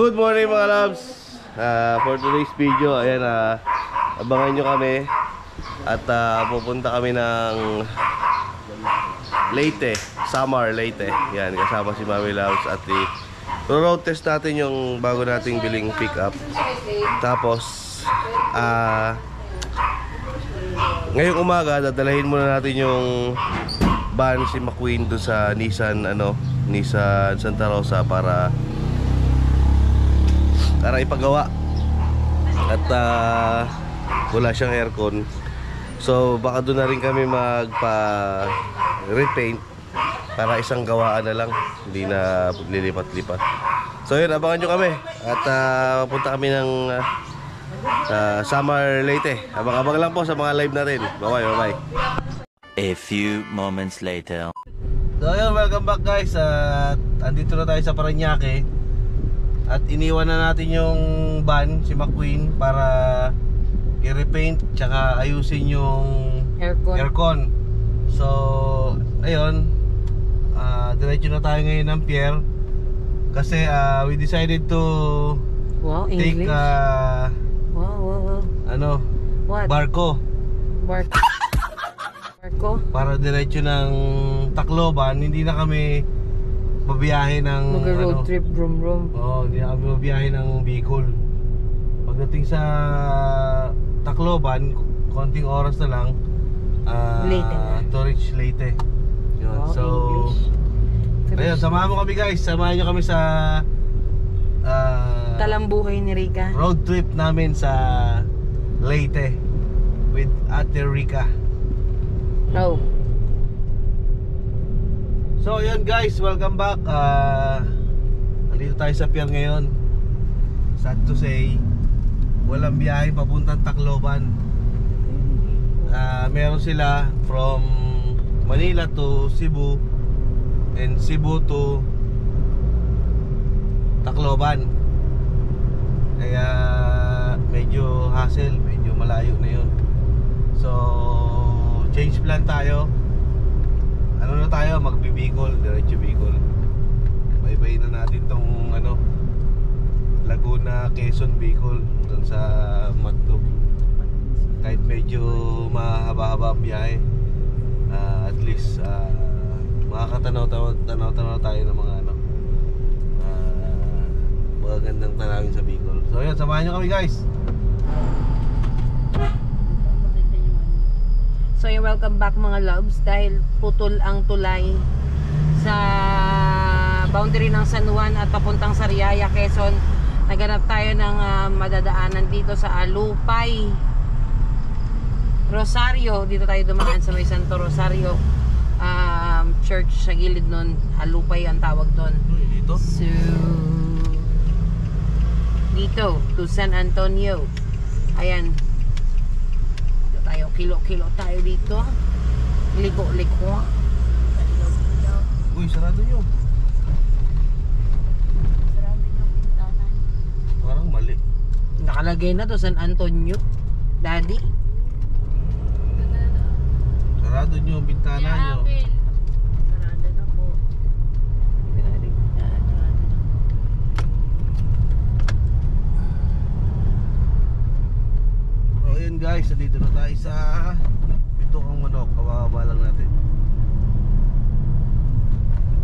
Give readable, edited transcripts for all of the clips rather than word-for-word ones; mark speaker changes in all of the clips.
Speaker 1: Good morning mga loves. For today's video, ayan, abangan nyo kami. At pupunta kami ng Leyte, Samar, Leyte. Yan, kasama si Mami Loves at road test natin yung bago nating biling pickup. Tapos ngayong umaga dadalahin muna natin yung van si McQueen doon sa Nissan Santa Rosa para ipagawa. At wala siyang aircon, so baka doon na rin kami magpa-repaint para isang gawaan na lang, hindi na lilipat-lipat. So yun, abangan nyo kami at punta kami ng Samar, Leyte. Abang-abang lang po sa mga live natin. Bye-bye.
Speaker 2: A few moments later.
Speaker 1: So yun, welcome back guys. At andito na tayo sa Parañaque. At iniwan na natin yung van, si McQueen, para i-repaint tsaka ayusin yung aircon. So ayun, diretso na tayo ngayon ng pier. Kasi we decided to take barko para diretso ng Tacloban. Hindi na kami mabiyahe ng
Speaker 3: road trip brum.
Speaker 1: Hindi na kami mabiyahe ng Bicol. Pagdating sa Tacloban, konting oras na lang to reach Leyte. Yun.
Speaker 3: Wow,
Speaker 1: so ayun, samahan mo kami guys. Samahan nyo kami sa
Speaker 3: talambuhay ni Rica.
Speaker 1: Road trip namin sa Leyte with Ate Rica. So yun guys, welcome back. Andito tayo sa pier ngayon. Sad to say, walang biyahe papuntang Tacloban. Meron sila from Manila to Cebu and Cebu to Tacloban. Kaya medyo hassle, medyo malayo na yun. So change plan tayo. Ano na tayo, magbi-Bicol, diretso Bicol. Bye-bye na natin tong Laguna, Quezon, Bicol, doon sa Matnog. Kahit medyo mahaba-haba ang biyahe, at least makakatanaw tayo ng mga magagandang tanawin sa Bicol. So yun, samahan nyo kami guys.
Speaker 3: So yung welcome back mga loves, dahil putol ang tulay sa boundary ng San Juan at papuntang Sariaya, Quezon. Naghanap tayo ng madadaanan dito sa Alupay, Rosario. Dito tayo dumaan sa may Santo Rosario church sa gilid nun. Alupay ang tawag doon.
Speaker 1: Dito?
Speaker 3: So dito to San Antonio. Ayan, kilo tayo dito. Liko.
Speaker 1: Uy, sarado nyo.
Speaker 3: Sarado yung pintanan.
Speaker 1: Parang mali.
Speaker 3: Nakalagay na to San Antonio, Daddy.
Speaker 1: Sarado nyo yung bintana nyo.
Speaker 3: Sarado na po.
Speaker 1: Ayun guys, dito na tayo sa Bitukang Manok. Kababa lang natin.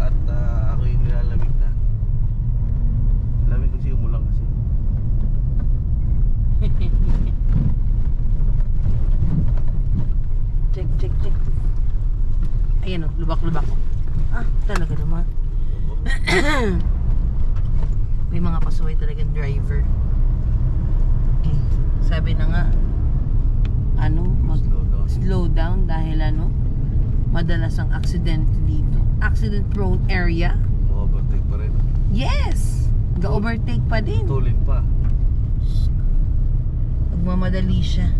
Speaker 1: At ako yung nilalamig na. Lamig kasi, umulang kasi.
Speaker 3: Check. Ayan o, lubak-lubak o. Talaga naman. May mga pasuway talagang driver. Sabi na nga, slow down dahil madalas ang accident dito. Accident prone area.
Speaker 1: Overtake pa rin.
Speaker 3: Yes! Ga-overtake pa din.
Speaker 1: Tulin pa.
Speaker 3: Nagmamadali siya.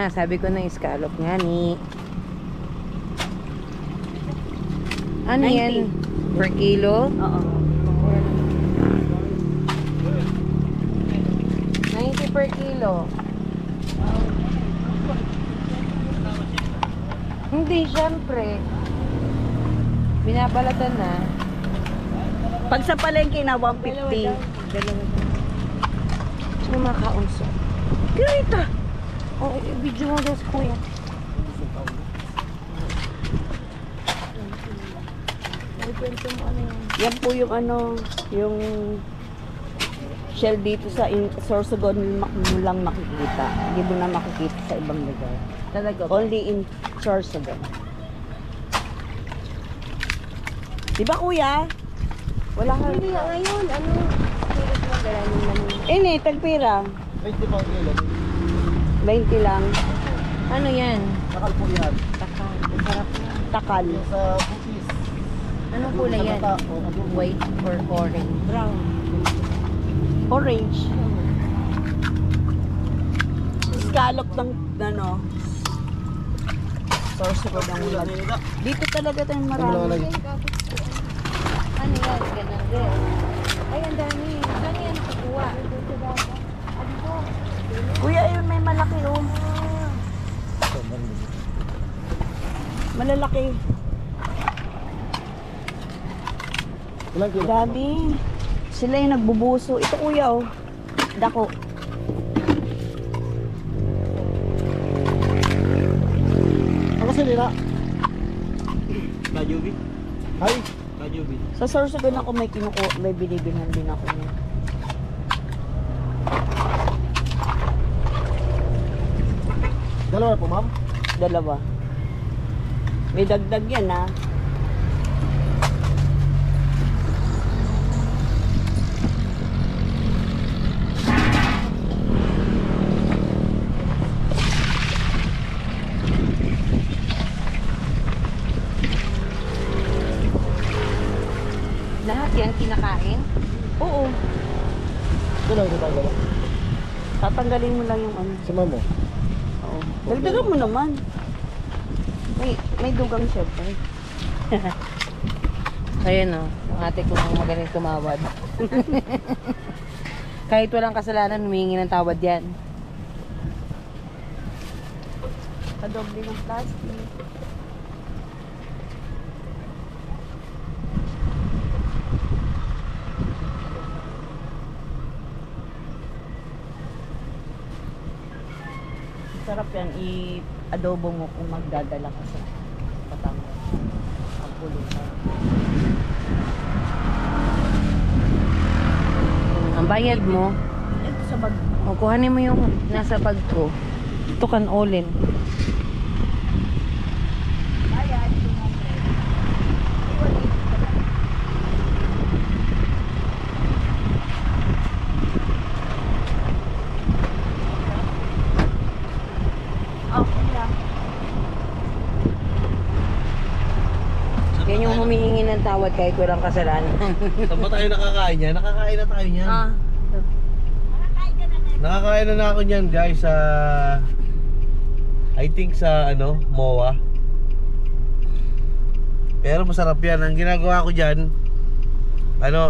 Speaker 3: na. Sabi ko na scallop nga ni. Ano
Speaker 4: 90.
Speaker 3: yan? Per kilo?
Speaker 4: Oo.
Speaker 3: 90 per kilo. Hindi, syempre. Binabalatan na.
Speaker 4: Pag sa palengke na 150.
Speaker 3: Sino makaunso? Kirita! Oh, video mo daw sa kuya. Ay, kwento mo ano yan?
Speaker 4: Yan po yung ano, yung shell dito sa Sorsogon mo lang makikita. Hindi mo na makikita sa ibang lugar.
Speaker 3: Talaga ba?
Speaker 4: Only in Sorsogon. Di ba kuya? Wala ka.
Speaker 3: Hindi nga ngayon. Ano? Pilit mo galanin naman.
Speaker 4: Ini, tagpira.
Speaker 1: 20 pang kilo.
Speaker 4: 20 lang.
Speaker 3: Ano yan?
Speaker 1: Nakal po yan.
Speaker 3: Takal. Sarap na.
Speaker 4: Takal.
Speaker 1: Sa bukis.
Speaker 3: Anong kulay yan? White or orange? Brown.
Speaker 4: Orange. Scallop ng ano. Sorsogon ng ulan. Dito talaga tayo marami.
Speaker 3: Ano yan? Ganun din. Ay, ang dami. Saan yan nakukuha?
Speaker 4: Kuya, ayun may malaki oh. Malalaki.
Speaker 1: Ilang kilo?
Speaker 4: Dami. Sila yung nagbubuso. Ito kuya oh. Dako.
Speaker 1: Ako sa nila. Kajubi? Hi. Kajubi.
Speaker 4: Sa Sorsogon ako may binibilhan din ako niya.
Speaker 1: Dalawa po, ma'am?
Speaker 4: Dalawa. May dagdag yan ha.
Speaker 3: Lahat yan kinakain?
Speaker 4: Oo.
Speaker 1: Ito lang, ito lang.
Speaker 4: Tatanggalin mo lang yung ano.
Speaker 1: Si ma'am mo?
Speaker 4: Oo. Dagdagan mo naman. May dugang syempre.
Speaker 3: Ayan o. Ang ate kong magaling tumawad. Kahit walang kasalanan, humingi ng tawad yan.
Speaker 4: Kadoble ng plastic. Sarap yan, i-adobo mo kung magdadala ka sa Batangas. Ang pulutan.
Speaker 3: Ang bayad mo,
Speaker 4: Ito sa bag.
Speaker 3: o kuhanin mo yung nasa bag ko. Ito kan olin.
Speaker 4: Bayad, 200. Oh, yeah.
Speaker 3: Yan yung humihingi ng tawad kahit walang kasalanan.
Speaker 1: Saan ba tayo nakakain yan? Nakakain na tayo niyan.
Speaker 3: Ah.
Speaker 1: Nakakain na ako niyan, guys, sa I think sa ano, MOA. Pero masarap yan. Ang ginagawa ko diyan, ano,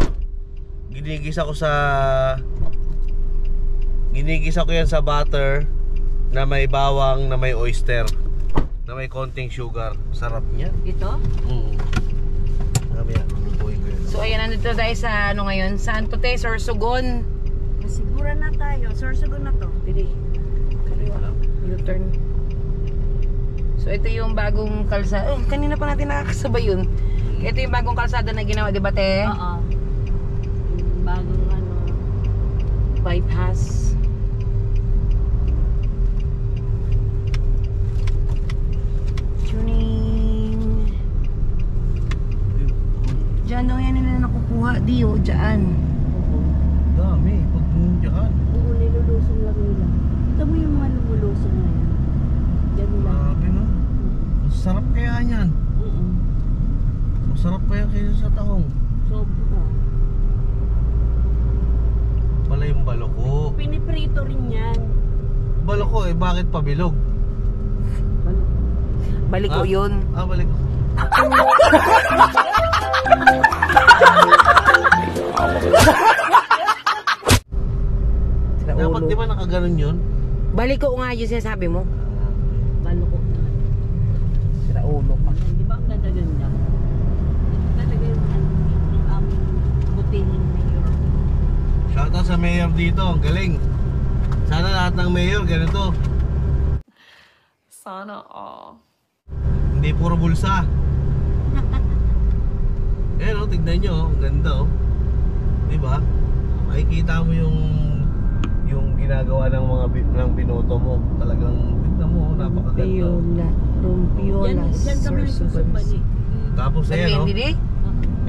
Speaker 1: ginigisa ko yan sa butter na may bawang, na may oyster, na may konting sugar. Sarap niyan.
Speaker 3: Ito?
Speaker 1: Sabi yan, bubuhay ko yan.
Speaker 3: So ayan, nandito tayo sa ano ngayon? Saan to te? Sorsogon.
Speaker 4: Sigura na tayo. Sorsogon na to.
Speaker 3: Dili. U-turn. So ito yung bagong kalsada. Oh, kanina pa natin nakakasabay yun. Ito yung bagong kalsada na ginawa, di ba te?
Speaker 4: Oo. Bagong ano.
Speaker 3: Bypass. Tuning. Diyan daw yan nila nakukuha. Di o, dyan.
Speaker 1: Dami, pag diyan.
Speaker 4: Oo, nilulusong lang nila. Ito mo yung mga lumulusong na yan. Diyan lang.
Speaker 1: Grabe no. Masarap kaya yan. Masarap pa yan kaysa sa tahong.
Speaker 4: Sobra.
Speaker 1: Pala yung baloko.
Speaker 4: Piniprito rin yan.
Speaker 1: Baloko bakit pabilog?
Speaker 3: Balik ko yun.
Speaker 1: Ah, balik ko.
Speaker 3: Sira
Speaker 1: Dapat
Speaker 3: ulo.
Speaker 1: di ba nakaganon yun?
Speaker 3: Balik ko nga yung sinasabi mo. Balik ko na. Sira ulo pa.
Speaker 4: Di ba ang ganda-ganda? Talaga yung butihing mayor.
Speaker 1: Shoutout sa mayor dito, ang galing. Sana lahat ng mayor ganito.
Speaker 5: Sana all.
Speaker 1: Hindi puro bulsa. Eh no, tignan nyo, ang ganda oh. Diba? Makikita mo yung ginagawa ng mga ng binoto mo. Talagang tignan mo, napakaganda.
Speaker 3: Piola. Rumpiola.
Speaker 4: Yan kami nagsusumbay.
Speaker 1: Tapos ayan oh.
Speaker 3: Hindi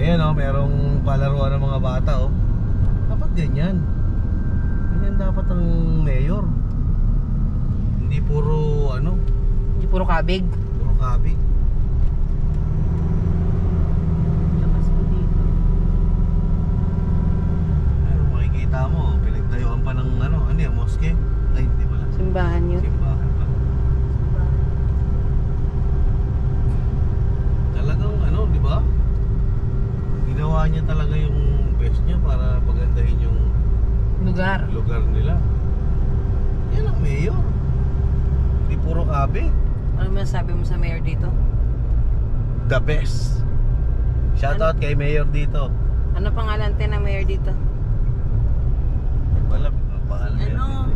Speaker 1: Ayan oh, merong palaruan ng mga bata oh. Dapat ganyan. Ganyan dapat ang mayor. Hindi puro ano,
Speaker 3: Hindi puro kabig.
Speaker 1: puro kabig.
Speaker 4: Labas mo dito.
Speaker 1: Ayun, makikita mo, pinagtayuan pa ng ano yung moske? Ay, hindi pala.
Speaker 3: Simbahan yun.
Speaker 1: Simbahan pa. Talagang ano, di ba? Ginawa niya talaga yung best niya para pagandahin yung
Speaker 3: Lugar.
Speaker 1: lugar nila. Yan ang mayor. Hindi puro kabig.
Speaker 3: Ano masasabi mo sa mayor dito?
Speaker 1: The best. Shoutout kay mayor dito.
Speaker 3: Ano pangalan ng mayor dito?
Speaker 1: Wala, ang pangalan niya.
Speaker 4: Ano?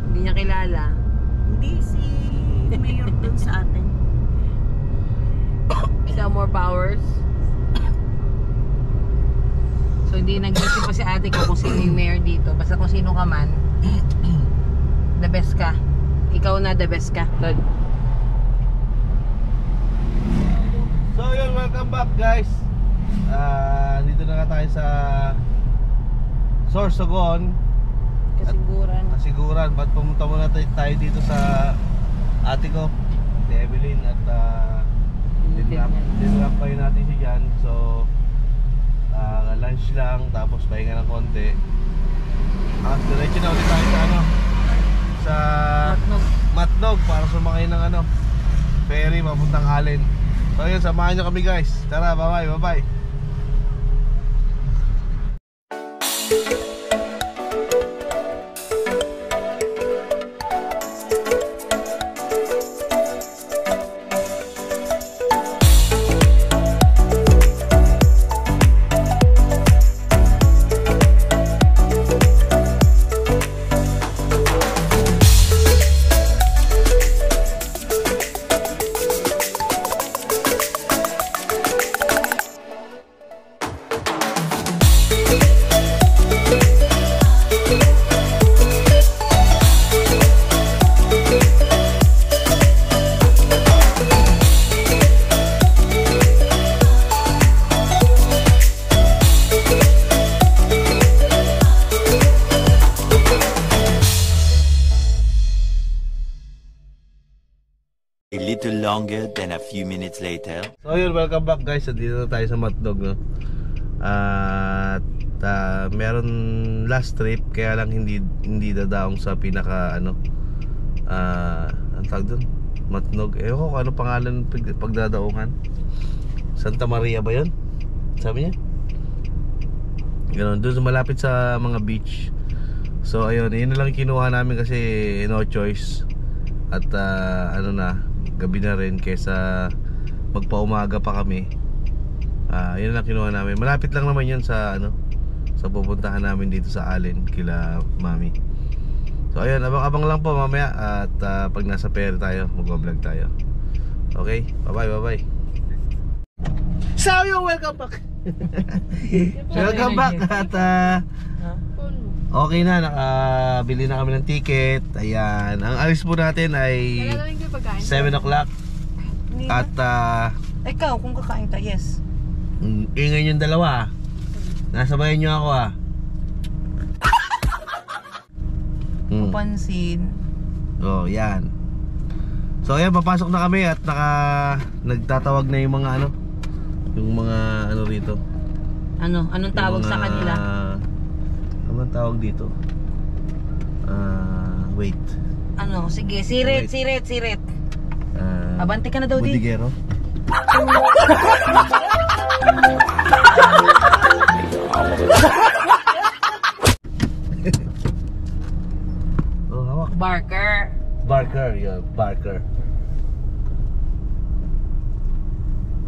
Speaker 3: Hindi niya kilala.
Speaker 4: Hindi si mayor dun sa atin.
Speaker 3: Isa more powers. So hindi nag-isip pa si ate ko kung sino yung mayor dito. Basta kung sino ka man, the best ka. Ikaw na the best ka. Good.
Speaker 1: So yun, welcome back guys. Dito na nga tayo sa Sorsogon.
Speaker 3: Kasiguran.
Speaker 1: Kasiguran, ba't pumunta muna tayo dito sa ate ko, si Evelyn, at dinrampay natin si Jan. So lunch lang, tapos pahinga ng konti. Diretso na ulit tayo sa ano, sa Matnog para sumakay ng ano, ferry papuntang Allen. So yun, samahan nyo kami guys. Tara, bye bye.
Speaker 2: A little longer than a few minutes later.
Speaker 1: So yun, welcome back guys. Dito na tayo sa Matnog, no? At meron last trip, kaya lang hindi dadaong sa pinaka ano, ang tawag doon, Matnog. Ewan ko kung ano pangalan pagdadaungan. Santa Maria ba yun? Sabi niya? Ganun, doon malapit sa mga beach. So ayun, yun na lang kinuha namin kasi no choice. At ano na, gabi na rin kesa magpaumaga pa kami. Yun lang kinuha namin. Malapit lang naman yun sa ano, sa pupuntahan namin dito sa Allen kila Mami. So ayun, abang-abang lang po mamaya. At pag nasa ferry tayo, mag-vlog tayo. Okay, bye-bye. So yun, welcome back. Welcome back. At okay na, nakabili na kami ng ticket. Ayan, ang alis po natin ay 7 o'clock. At
Speaker 3: Ikaw, kung kakain ka, yes.
Speaker 1: ingay yung dalawa. Nasabayan nyo ako
Speaker 3: Pansin.
Speaker 1: Oh, yan. So ayan, papasok na kami at nagtatawag na yung mga ano, yung mga ano rito.
Speaker 3: Anong tawag sa kanila?
Speaker 1: Anong tawag dito? Wait.
Speaker 3: Sige, sirit. Abante ka na daw, di.
Speaker 1: Budigero. Oh, hawak.
Speaker 3: Barker.
Speaker 1: Barker, yeah, Barker.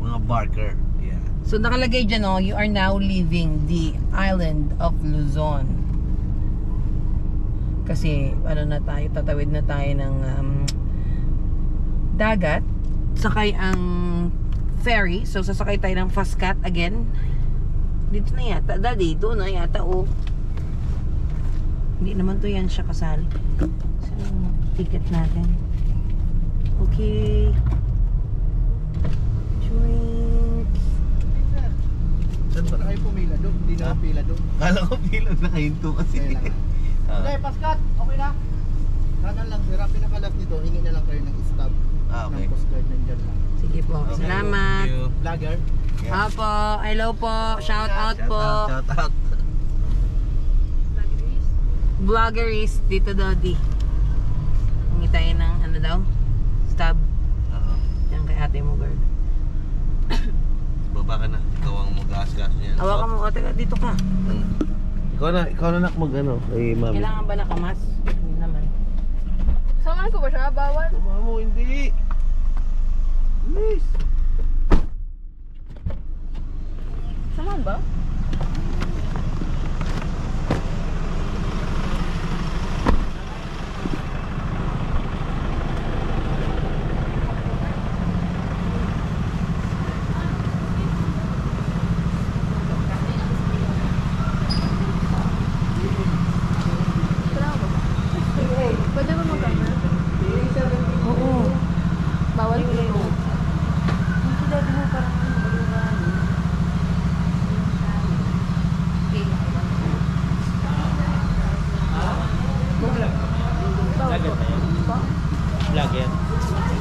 Speaker 1: Mga Barker, yeah.
Speaker 3: So nakalagay dyan, oh, you are now leaving the island of Luzon. Kasi ano na tayo, tatawid na tayo ng dagat. Sakay ang ferry. So sasakay tayo ng Fastcat again. Dito na yata, daddy, doon na yata, oh. Hindi naman to yan siya kasali. So, ticket natin. Okay. Drinks.
Speaker 1: Saan ba?
Speaker 5: Kayo pumila doon, hindi na pila doon.
Speaker 1: Kala ko bilang nakahinto kasi.
Speaker 5: Okay, Paskat, okay na. Kanan lang, sir. Ang pinakalat nito, hingi na lang kayo ng stop.
Speaker 1: Okay.
Speaker 5: Ng Coast Guard nandyan lang.
Speaker 3: Sige po,
Speaker 1: Okay,
Speaker 3: salamat.
Speaker 1: thank you.
Speaker 5: Vlogger.
Speaker 1: Yeah.
Speaker 3: Apo, hello po, shout out po.
Speaker 1: Shout out.
Speaker 3: Vloggeries dito daw di. Hingi tayo ng ano daw? Stop.
Speaker 1: Oo.
Speaker 3: Yan kay ate mo, girl.
Speaker 1: Baba ka na. Ikaw ang mag-aasgas niyan.
Speaker 3: Hawakan mo, ate, dito ka.
Speaker 1: Ikaw na nak mag ano, kay mami.
Speaker 3: Kailangan ba nakamas? Hindi naman.
Speaker 6: Samahan ko ba siya? Bawal?
Speaker 1: Baba mo, hindi. Please.
Speaker 6: Samahan ba? Pwede ba mag-camera?
Speaker 3: Oo.
Speaker 6: Bawal ko lang.
Speaker 3: Hindi daw mo parang balugan.
Speaker 7: Vlog yan.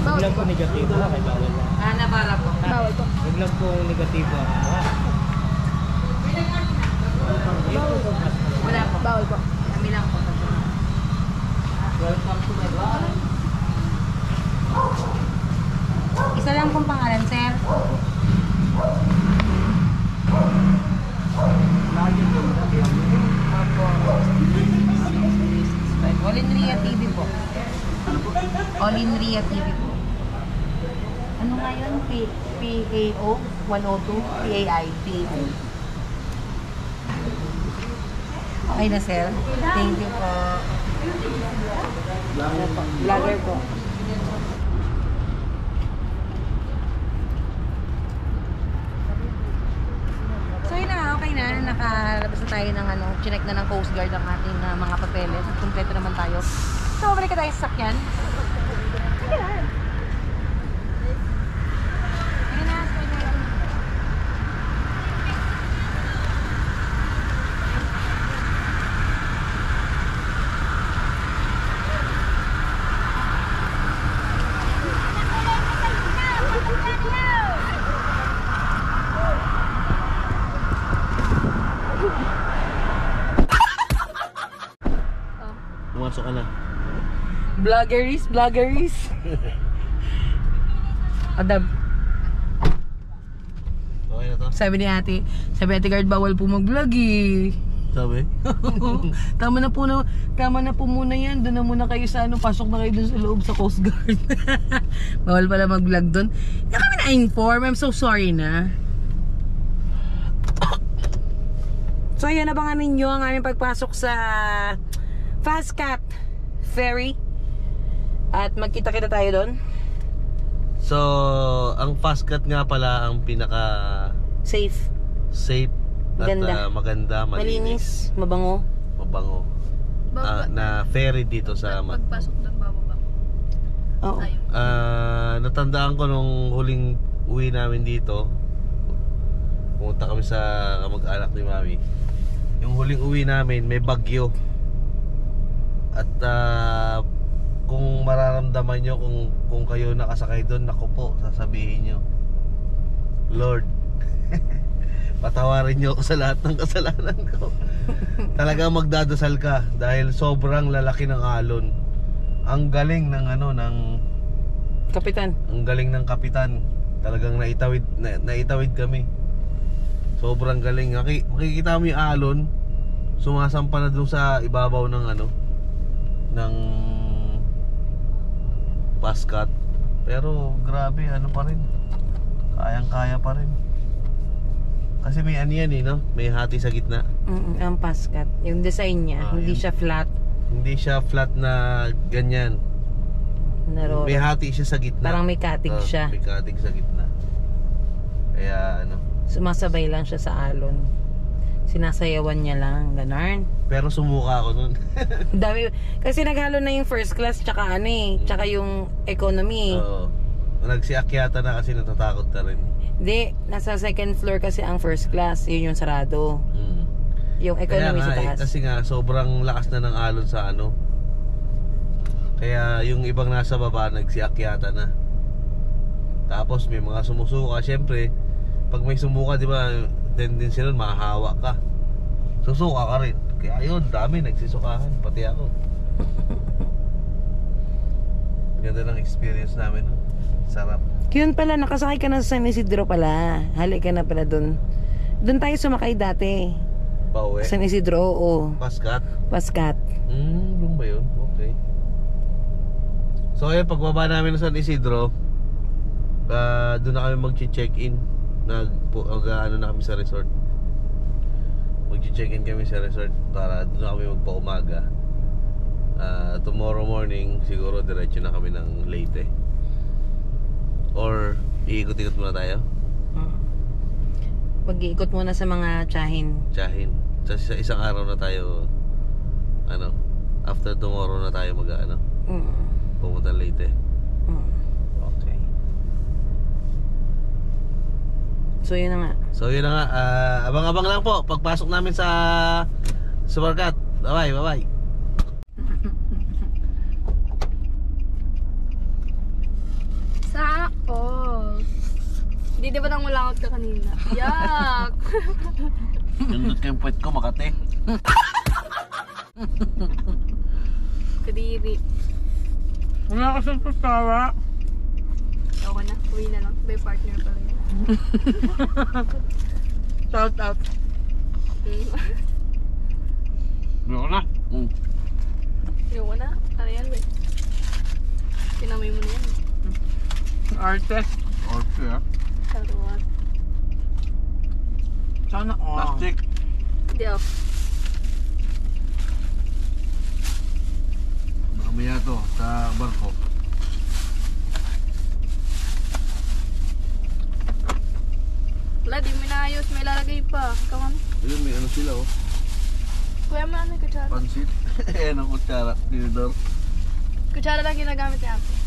Speaker 6: Bawal
Speaker 7: Vlog
Speaker 6: po.
Speaker 7: po negatibo na kay bawal na.
Speaker 3: Nabara po.
Speaker 6: Bawal po.
Speaker 7: Vlog po negatibo ang ano.
Speaker 3: Wala po.
Speaker 6: Bawal po.
Speaker 3: Kami lang po. Welcome to my vlog. Isa lang pong pangalan, sir. All in Ria TV po. All in Ria TV po. Ano nga yun? PAO 102? PAIP. Okay na, sir. Thank you po. Ano po? Vlogger po. So yun na, okay na. Nakalabas na tayo ng ano, chinek na ng Coast Guard ang ating mga papeles. At kumpleto naman tayo. So, balik ka tayo sa sakyan. Sige na. Sige na, sige na.
Speaker 1: Pumasok ka na.
Speaker 3: Vloggeries, vloggeries. Adab.
Speaker 1: Okay na to?
Speaker 3: Sabi ni ate guard, bawal po mag-vlog eh.
Speaker 1: Sabi?
Speaker 3: Tama na po muna yan. Doon na muna kayo sa ano, pasok na kayo doon sa loob sa Coast Guard. Bawal pala mag-vlog doon. Hindi kami na-inform. I'm so sorry na. So ayan, abangan ninyo ang aming pagpasok sa Fastcat Ferry. At magkita-kita tayo doon.
Speaker 1: So, ang Fastcat nga pala ang pinaka
Speaker 3: Safe.
Speaker 1: safe at
Speaker 3: Ganda.
Speaker 1: maganda,
Speaker 3: Malinis. Mabango.
Speaker 1: mabango na ferry dito sa
Speaker 6: Pagpasok ng bababa.
Speaker 3: Oo.
Speaker 6: Tayo.
Speaker 1: natandaan ko nung huling uwi namin dito, pumunta kami sa kamag-anak ni Mami. Yung huling uwi namin may bagyo. At kung mararamdaman nyo kung kayo nakasakay doon, naku po, sasabihin nyo, Lord, patawarin nyo ako sa lahat ng kasalanan ko. Talaga magdadasal ka dahil sobrang lalaki ng alon. Ang galing ng
Speaker 3: Kapitan.
Speaker 1: Ang galing ng kapitan. Talagang naitawid kami. Sobrang galing. Makikita mo yung alon, sumasampa na dun sa ibabaw ng ng Pascat. Pero grabe, pa rin. Kayang-kaya pa rin. Kasi may yan no? May hati sa gitna.
Speaker 3: Ang Pascat. Yung design niya, hindi siya flat.
Speaker 1: Hindi siya flat na ganyan.
Speaker 3: Naroro.
Speaker 1: May hati siya sa gitna.
Speaker 3: Parang may katig siya.
Speaker 1: May katig sa gitna. Kaya
Speaker 3: sumasabay lang siya sa alon. Sinasayawan niya lang, ganun.
Speaker 1: pero sumuka ako nun.
Speaker 3: Dami. Kasi naghalo na yung first class tsaka tsaka yung economy.
Speaker 1: Oo. Nagsiakyata na kasi natatakot na rin.
Speaker 3: Hindi, nasa second floor kasi ang first class. Yun yung sarado. Yung economy sa taas.
Speaker 1: Kasi nga sobrang lakas na ng alon sa Kaya yung ibang nasa baba nagsiakyata na. Tapos may mga sumusuka. Siyempre, pag may sumuka, di ba, tendency nun, mahahawa ka. Susuka ka rin. Kaya yun, dami nagsisukahan. Pati ako. Ganda ng experience namin nun. Sarap.
Speaker 3: Yun pala, nakasakay ka na sa San Isidro pala. Halik ka na pala dun. Dun tayo sumakay dati.
Speaker 1: Pauwi?
Speaker 3: San Isidro, oo.
Speaker 1: Pascat?
Speaker 3: Pascat.
Speaker 1: Doon ba yun? Okay. So ayun, pagbaba namin sa San Isidro, doon na kami mag-check-in. Na kami sa resort. Mag-check-in kami sa resort para doon na kami magpa-umaga. Tomorrow morning, siguro diretso na kami ng Leyte. Or iikot-ikot muna tayo?
Speaker 3: Mag-iikot muna sa mga tsahin.
Speaker 1: Tsahin. Sa isang araw na tayo, after tomorrow na tayo pumunta Leyte. Okay.
Speaker 3: So yun na nga.
Speaker 1: Abang-abang lang po pagpasok namin sa Subarkat. Bye-bye.
Speaker 6: Sa Hindi ba nang malangot ka kanina? Yak!
Speaker 1: Nandot kayong puwet ko, Makate.
Speaker 6: Kadiri.
Speaker 3: Wala ka sa pastawa.
Speaker 6: Okay na, uwi na lang. By partner pala yun.
Speaker 3: Shout out.
Speaker 1: Ayoko na.
Speaker 6: Ayoko na. Ano yan, eh? Pinamay mo na yan.
Speaker 3: Arte.
Speaker 1: Okay,
Speaker 6: Charot.
Speaker 3: Sana
Speaker 1: Plastic.
Speaker 6: Hindi ako.
Speaker 1: Mamaya to, sa barko.
Speaker 6: Wala, di mo inaayos. May lalagay pa. Kaman.
Speaker 1: Ayun, may sila
Speaker 6: Kuya mo ano yung kutsara?
Speaker 1: Pansit. Ayan ang kutsara. Dinidor.
Speaker 6: Kutsara lang ginagamit niya ako.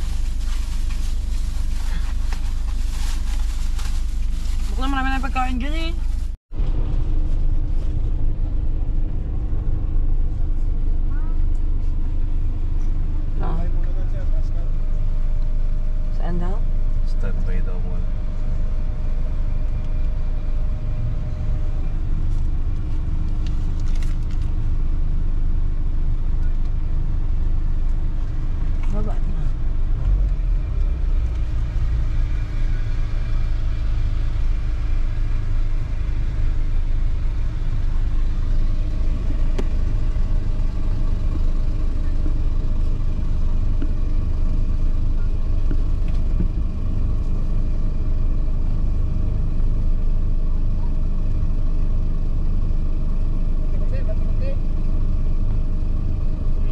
Speaker 3: Bukla marami na pagkain dyan eh. Saan daw?
Speaker 1: Standby daw muna.
Speaker 3: Baba na.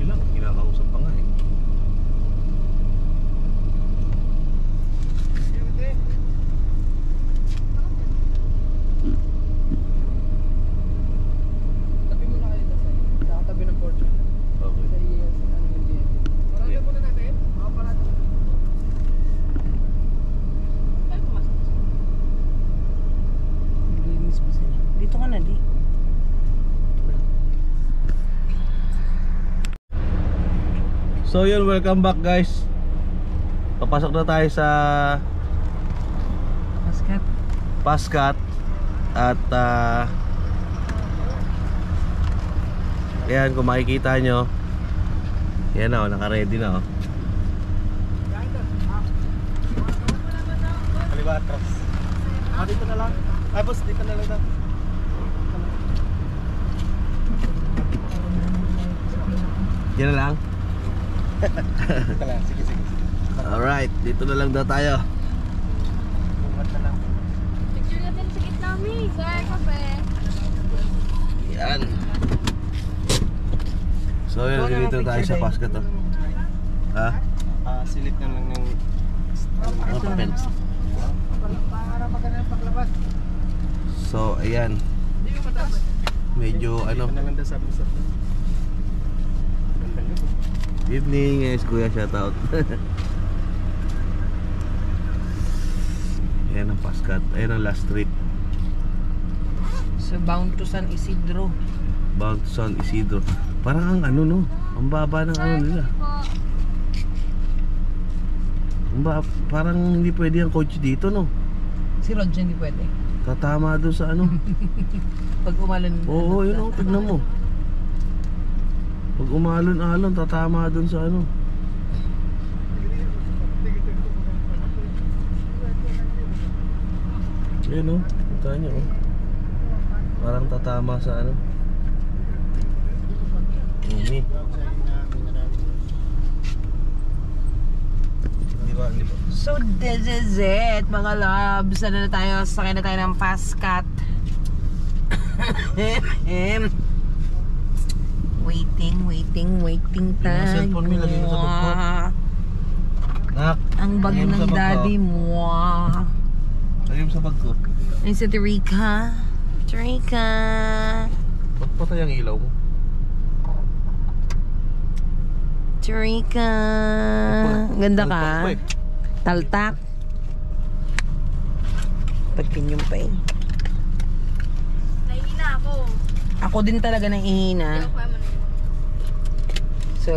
Speaker 1: Ilang, kinakausap pa nga eh.
Speaker 5: Tabi mo na kayo sa tabi ng porch.
Speaker 1: Okay.
Speaker 5: Parada muna natin. Parada.
Speaker 6: Ay, pumasok.
Speaker 3: Linis pa sila. Dito ka na di.
Speaker 1: So yun, welcome back guys. Papasok na tayo sa
Speaker 3: Pascat.
Speaker 1: Pascat. At ayan, kung makikita nyo, yan na, naka-ready na
Speaker 5: atras. Dito na lang. Ay, boss, dito na lang daw.
Speaker 1: Yan na lang.
Speaker 5: Dito lang, sige.
Speaker 1: Alright, dito na lang daw tayo.
Speaker 5: Bumat na lang.
Speaker 6: Picture natin sa gitna, mi. Sir, kape.
Speaker 1: Yan. So yun, dito tayo sa Pasca to. Ha?
Speaker 5: Silip na lang ng...
Speaker 1: Ano papel?
Speaker 5: Para maganda yung paglabas.
Speaker 1: So, ayan. Medyo ano.
Speaker 5: Dito na lang daw sabi sa... Gandang gabi.
Speaker 1: Good evening, guys. Kuya, shoutout. Ayan ang Pascat. Ayan ang last trip.
Speaker 3: So, bound to San Isidro.
Speaker 1: Bound to San Isidro. Parang ang ano no. Ang baba ng ano nila. Parang hindi pwede ang kotse dito no.
Speaker 3: Si Rodja hindi pwede.
Speaker 1: Tatama doon sa ano.
Speaker 3: Pag umalon.
Speaker 1: Oo, yun o. Tignan mo. Pag umalon-alon, tatama doon sa ano. Ayan o. Punta nyo o. Parang tatama sa ano. Hindi ba?
Speaker 3: So this is it, mga loves. Ano na tayo? Sakay na tayo ng Pascat. Waiting tayo.
Speaker 1: Yung cellphone mo, lagay mo sa bag ko. Nak,
Speaker 3: Ang bag
Speaker 1: lagay mo sa
Speaker 3: ng
Speaker 1: bag ko.
Speaker 3: daddy mo.
Speaker 1: Lagay mo sa bag ko.
Speaker 3: Ay sa Terrica.
Speaker 1: Ba't patay ang ilaw mo?
Speaker 3: Terrica. Ganda ka. Taltak. Pagpinyong pa eh.
Speaker 6: Nahihina ako.
Speaker 3: Ako din talaga nahihina.
Speaker 6: Hindi ako kaya mo na yun.
Speaker 3: So,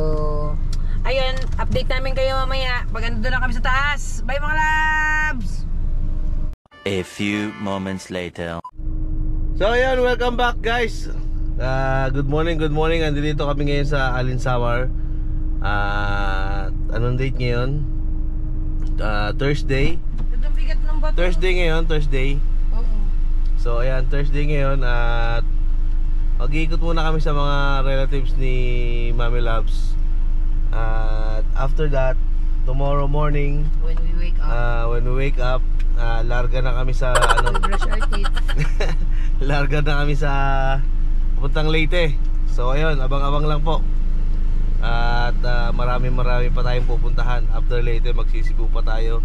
Speaker 3: ayun, update namin kayo mamaya pag ando na kami sa taas. Bye mga labs!
Speaker 2: A few moments later.
Speaker 1: So ayan, welcome back guys. Good morning. Andito kami ngayon sa Alinsawar. Anong date ngayon? Thursday.
Speaker 3: Ito bigat ng bato.
Speaker 1: Thursday.
Speaker 3: Oo.
Speaker 1: So ayan, Thursday ngayon at mag-iikot muna kami sa mga relatives ni Mami Labs. At after that, tomorrow morning,
Speaker 3: When we wake up,
Speaker 1: larga na kami sa ano,
Speaker 3: brush our teeth.
Speaker 1: larga na kami sa pupuntang Leyte. So ayun, abang-abang lang po. At marami pa tayong pupuntahan. After Leyte, magsisibu pa tayo.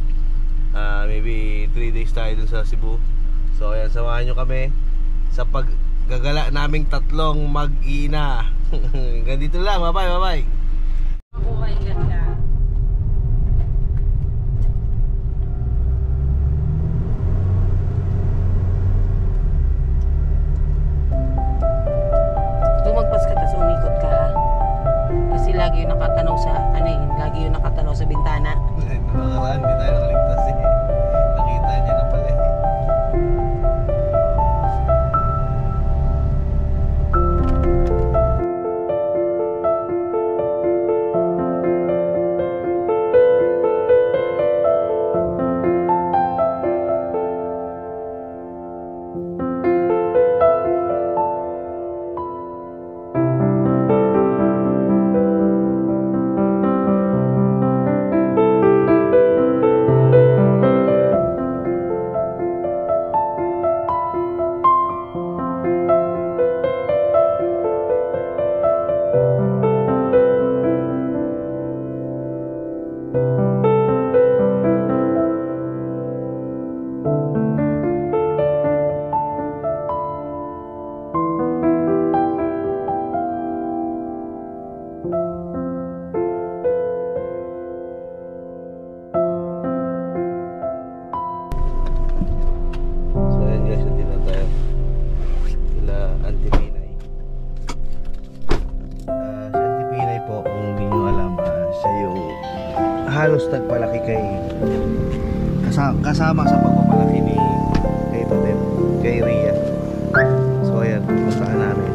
Speaker 1: Maybe 3 days tayo dun sa Cebu. So ayan, samahan nyo kami sa paggagala naming tatlong mag-ina. Ganito lang, bye-bye.
Speaker 3: Oh my God ka. Lumagpas ka tas umikot ka ha. Kasi lagi yung nakatanong sa sa bintana.
Speaker 1: Nung nakaraan, di tayo nakaligtas eh. Nakita niya na pala eh. Halos nagpalaki kay kasama sa pagpapalaki ni Totem, kay Rhea. So ayan, puntahan namin.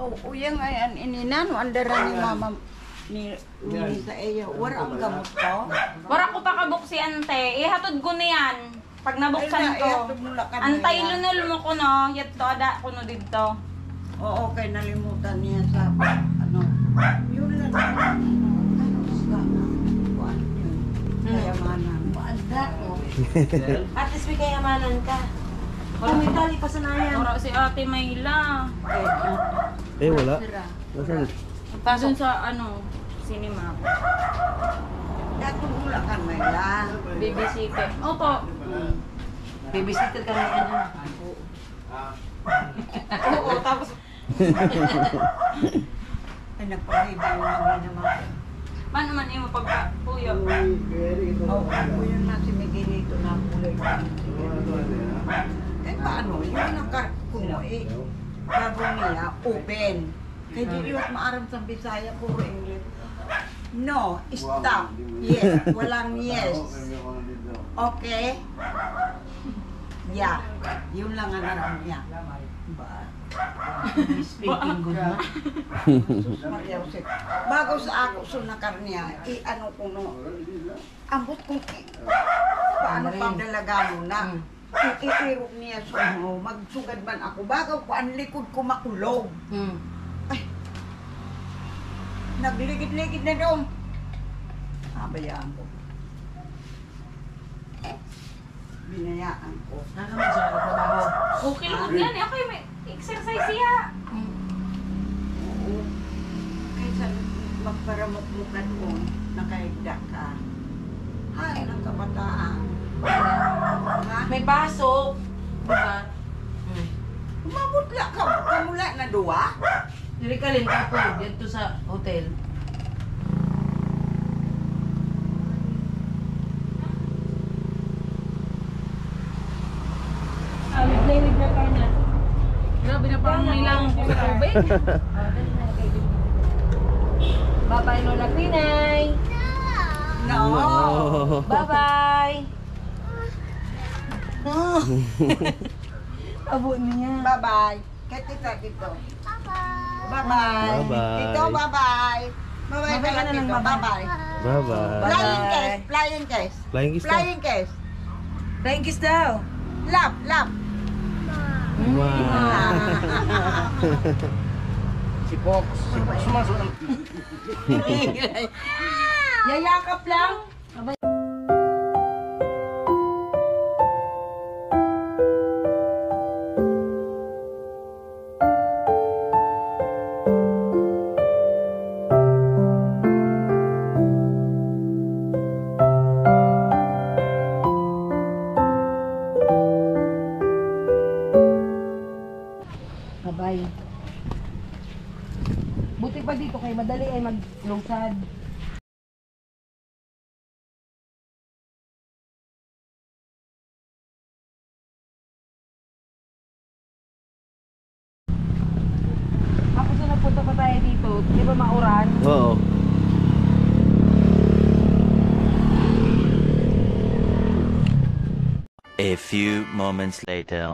Speaker 4: Oh, uyang ayan ininan andara ni mama ni sa iyo. Wala ang gamot ko.
Speaker 8: Wara ko pa kabuksi ante. Ihatod ko na yan. Pag nabuksan ko. Antay lunol mo ko no. Yat to ada ko no dito.
Speaker 4: Oo, kay nalimutan niya sa ano. Yun lang. Ano sa kuan yun. Kayamanan.
Speaker 3: Paanda ko. At least may kayamanan ka. Kumidali pa sa nayan.
Speaker 8: Wara si Ate Mayla.
Speaker 1: Eh, wala. Nasaan?
Speaker 8: Pasok sa ano, cinema.
Speaker 4: Dato mula ka may lang.
Speaker 8: Babysitter. Opo.
Speaker 3: Babysitter ka na ano. Oo, tapos
Speaker 4: Ay, nagpahiba yung mga naman.
Speaker 8: Paano man imo pagpuyo?
Speaker 4: Oo, yun na si Miguel dito na kulay. Eh, paano? Yun ang kuno eh. Bago niya, open. Kaya di yun maaram sa Bisaya, puro English. No, stop. Yes, walang yes. Okay? Yeah. Yun lang ang aram niya. Ba?
Speaker 3: speaking good na.
Speaker 4: Sus Maria Jose. Bago sa ako sunakar niya, i-ano ko no. Ambot kong paano pang dalaga mo na. Iirok niya sa ano, magsugad man ako. Bago ko ang likod ko makulog. Ay, nagligid-ligid na doon. Abayaan ko. Binayaan ko.
Speaker 8: Okay lang yan. Ako yung may exercise siya.
Speaker 4: Oo. Kaysa magparamot mo ka doon, nakaigda ka. Ay, ng kabataan. Ha?
Speaker 3: May pasok. Diba?
Speaker 4: Umabot ka mula na duwa?
Speaker 3: Dili ka rin ako dito sa hotel. Live na ka na.
Speaker 8: Grabe na parang may lang po sa tubig.
Speaker 3: Bye-bye, Lola Pinay.
Speaker 4: No.
Speaker 3: Bye-bye. Abo niya.
Speaker 4: Bye-bye. Kaya tita dito. Bye-bye.
Speaker 1: Bye-bye.
Speaker 4: Dito, bye-bye. Bye-bye ka lang dito. Bye-bye.
Speaker 1: Bye-bye.
Speaker 4: Flying kiss. Flying kiss.
Speaker 1: Flying kiss na.
Speaker 4: Flying kiss.
Speaker 3: Flying kiss daw.
Speaker 4: Love, love.
Speaker 1: Wow.
Speaker 5: Si Fox. Si Fox sumasunod.
Speaker 3: Yayakap lang. Bye. Buti pa dito kay madali ay maglungsad. Tapos na nagpunta pa tayo dito, di ba mauran?
Speaker 1: Oo.
Speaker 2: A few moments later.